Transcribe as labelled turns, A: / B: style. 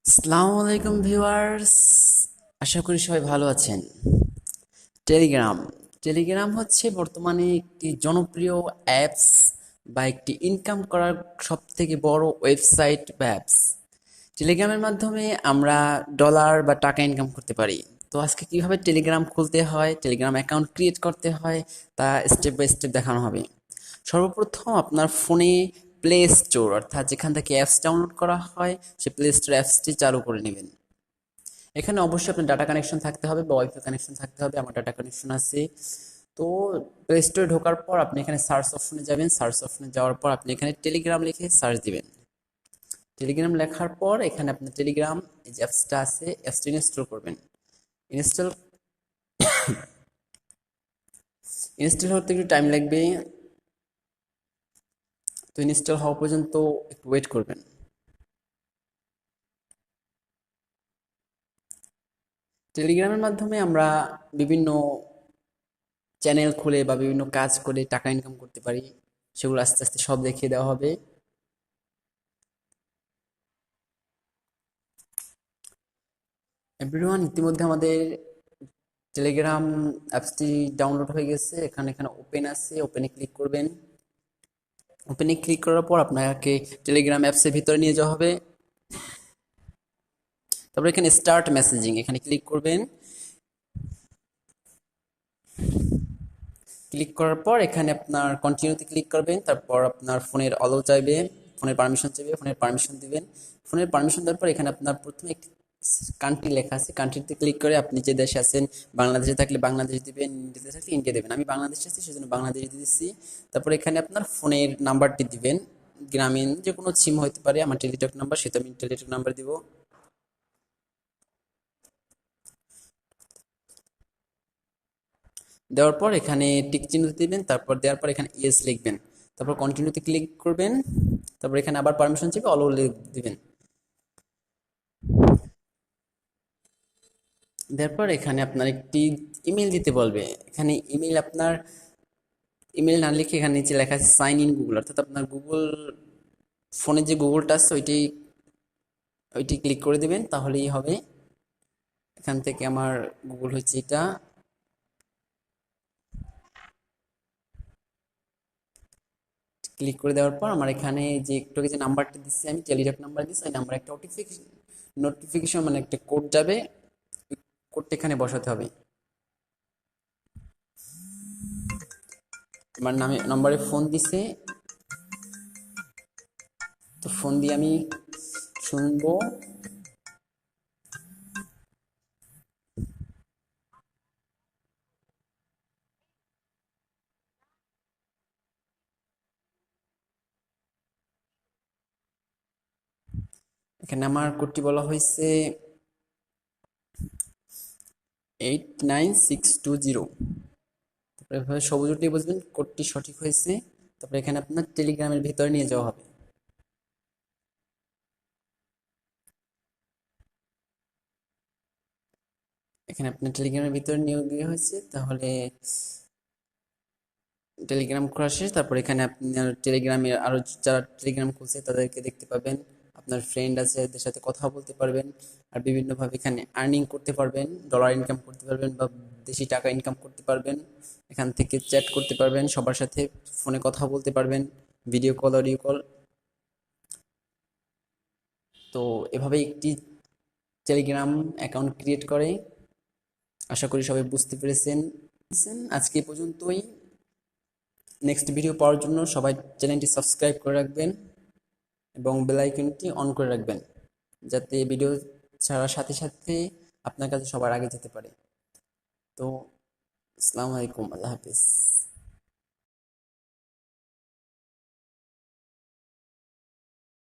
A: আসসালামু আলাইকুম ভিউয়ার্স, আশা করি সবাই ভালো আছেন। টেলিগ্রাম টেলিগ্রাম হচ্ছে বর্তমানে একটি জনপ্রিয় অ্যাপস বা একটি ইনকাম করার সবথেকে বড় ওয়েবসাইট বা অ্যাপস। টেলিগ্রামের মাধ্যমে আমরা ডলার বা টাকা ইনকাম করতে পারি। তো আজকে কিভাবে টেলিগ্রাম খুলতে হয়, টেলিগ্রাম অ্যাকাউন্ট ক্রিয়েট করতে হয়, তা স্টেপ বাই স্টেপ দেখানো হবে। সর্বপ্রথম আপনার ফোনে প্লে স্টোর অর্থাৎ যেখান থেকে অ্যাপস ডাউনলোড করা হয় সেই প্লে স্টোর অ্যাপসটি চালু করে নেবেন। এখানে অবশ্যই আপনার ডাটা কানেকশন থাকতে হবে বা ওয়াইফাই কানেকশন থাকতে হবে। আমার ডাটা কানেকশন আছে। তো প্লে স্টোরে ঢোকার পর আপনি এখানে সার্চ অপশনে যাবেন। সার্চ অপশনে যাওয়ার পর আপনি এখানে টেলিগ্রাম লিখে সার্চ দিবেন। টেলিগ্রাম লেখার পর এখানে আপনার টেলিগ্রাম এই যে অ্যাপসটা আছে, অ্যাপসটা ইনস্টল করবেন। ইনস্টল ইনস্টল হতে একটু টাইম লাগবে। তো ইনস্টল হওয়া পর্যন্ত একটু ওয়েট করবেন। টেলিগ্রামের মাধ্যমে আমরা বিভিন্ন চ্যানেল খুলে বা বিভিন্ন কাজ করে টাকা ইনকাম করতে পারি। সেগুলো আস্তে আস্তে সব দেখিয়ে দেওয়া হবে। এভরিওয়ান, ইতিমধ্যে আমাদের টেলিগ্রাম অ্যাপসটি ডাউনলোড হয়ে গেছে। এখানে এখানে ওপেন আছে, ওপেনে ক্লিক করবেন। ওপেনে ক্লিক করার পর আপনাকে টেলিগ্রাম অ্যাপসের ভিতরে নিয়ে যাওয়া হবে। তারপর এখানে স্টার্ট মেসেজিং এখানে ক্লিক করবেন। ক্লিক করার পর এখানে আপনার কন্টিনিউতে ক্লিক করবেন। তারপর আপনার ফোনের অ্যালাউ চাইবে, ফোনের পারমিশন চাইবে, ফোনের পারমিশন দিবেন। ফোনের পারমিশন দেওয়ার পর এখানে আপনার প্রথমে একটি কান্ট্রি লেখা আছে, কান্ট্রিতে ক্লিক করে আপনি যে দেশে আছেন, বাংলাদেশে থাকলে বাংলাদেশ দিবেন, ইন্ডিয়াতে থাকলে ইন্ডিয়া দেবেন। আমি বাংলাদেশে আছি সেজন্য বাংলাদেশ দিয়ে দিচ্ছি। তারপর এখানে আপনার ফোনের নাম্বারটি দিবেন। গ্রামীণ যে কোনো সিম হতে পারে, আমার টেলিটক নাম্বার, সেটা আমি টেলিটক নাম্বার দিব। দেওয়ার পর এখানে টিক চিহ্ন দিবেন। তারপর দেওয়ার পর এখানে ইয়েস লিখবেন। তারপর কন্টিনিউতে ক্লিক করবেন। তারপর এখানে আবার পারমিশন চাইবে, অল দিবেন। দেওয়ার পর এখানে আপনার একটি ইমেল দিতে বলবে। এখানে ইমেল আপনার ইমেল না লিখে এখানে নিচে লেখা আছে সাইন ইন গুগল, অর্থাৎ আপনার গুগল ফোনে যে গুগলটা আছে ওইটি ওইটি ক্লিক করে দিবেন, তাহলেই হবে। এখান থেকে আমার গুগল হচ্ছে এটা। ক্লিক করে দেওয়ার পর আমার এখানে যে একটু আগে যে নাম্বারটা দিচ্ছি, আমি টেলিটক নাম্বার দিচ্ছি, ওই নাম্বার একটা নোটিফিকেশন মানে একটা কোড যাবে। ওই কোডটা এখানে বসাতে হবে। আমার নামে নম্বরে ফোন দিছে, তো ফোন দিয়ে আমি শুনবো। এখানে আমার কোডটি বলা হয়েছে 89620। তারপরে এভাবে সবুজ উঠে বুঝবেন কোডটি সঠিক হয়েছে। তারপরে এখানে আপনার টেলিগ্রামের ভিতরে নিয়ে যাওয়া হবে। এখানে আপনার টেলিগ্রামের ভিতরে নিয়ে দেওয়া হয়েছে। তাহলে টেলিগ্রাম খোলা শেষ। তারপর এখানে আপনার টেলিগ্রামে আরো যারা টেলিগ্রাম খুলছে তাদেরকে দেখতে পাবেন। আপনার ফ্রেন্ড আছে, এদের সাথে কথা বলতে পারবেন। আর বিভিন্নভাবে এখানে আর্নিং করতে পারবেন, ডলার ইনকাম করতে পারবেন বা দেশি টাকা ইনকাম করতে পারবেন। এখান থেকে চ্যাট করতে পারবেন, সবার সাথে ফোনে কথা বলতে পারবেন, ভিডিও কল, অডিও কল। তো এভাবে একটি টেলিগ্রাম অ্যাকাউন্ট ক্রিয়েট করে। আশা করি সবাই বুঝতে পেরেছেন। আজকে এ পর্যন্তই। নেক্সট ভিডিও পাওয়ার জন্য সবাই চ্যানেলটি সাবস্ক্রাইব করে রাখবেন এবং বেল আইকনটি অন করে রাখবেন, যাতে ভিডিও ছাড়ার সাথে সাথে আপনার কাছে সবার আগে যেতে পারে। তো আসসালামু আলাইকুম, আল্লাহ হাফিজ।